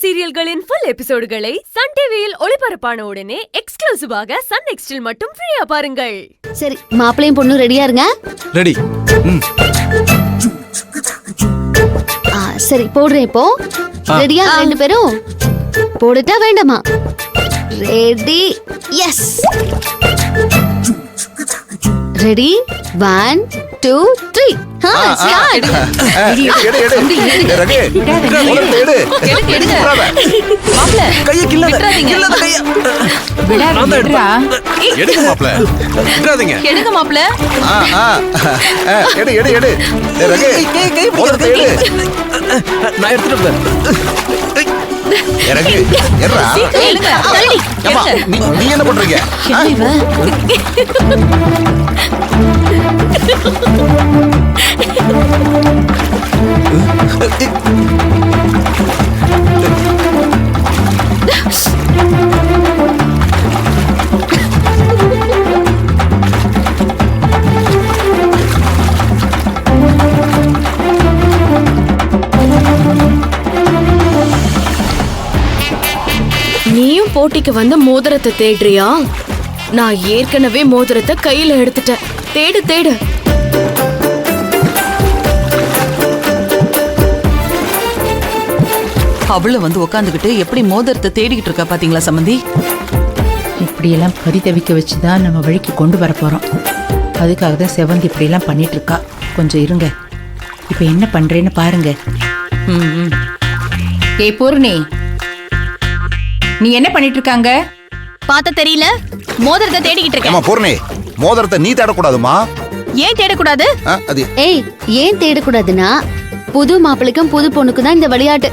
சீரியல்களின் full எபிசோடுகளை Sun டிவியில் ஒளிபரப்பான உடனே எக்ஸ்க்ளூசிவாக சன் நெக்ஸ்டில் மட்டும் ஃப்ரீயா பாருங்கள். சரி, மாப்பிளையும் பொண்ணும் ரெடியா இருங்க. ரெடி. சரி போடுறேன் இப்போ. ரெடியா ரெண்டு பேரும்? போடுட்டா வேண்டாமா? ரெடி. எஸ். ரெடி. 1 2 3. நீ என்ன பண்றீங்க? நீயும் போட்டிக்கு வந்து மோதிரத்தை தேடுறியா? நான் ஏற்கனவே மோதிரத்தை கையில எடுத்துட்டேன். தேடு தேடு. அவள வந்து உட்காந்துக்கிட்டு எப்படி மோதிரத்தை தேடிக்கிட்டு இருக்கா பாத்தீங்களா சம்பந்தி? இப்படியெல்லாம் பரிதவிக்க வச்சுதான் நம்ம வழிக்கு கொண்டு வர போறோம். அதுக்காக தான் செவந்தி இப்படியெல்லாம் பண்ணிட்டு இருக்கா. கொஞ்சம் இருங்க, இப்ப என்ன பண்றேன்னு பாருங்க. ஏய் பூர்ணி, நீ என்ன பண்ணிட்டு இருக்காங்க? பார்த்த தெரியல, மோதிரத்தை தேடிக்கிட்டு இருக்கேன். அம்மா பூர்ணி, மோதிரத்தை நீ தேடக்கூடாதுமா. ஏன் தேடக்கூடாது? அது ஏய், ஏன் தேடக்கூடாதுன்னா புது மாப்பிளைக்கும் புது பொண்ணுக்கும் தான் இந்த விளையாட்டு.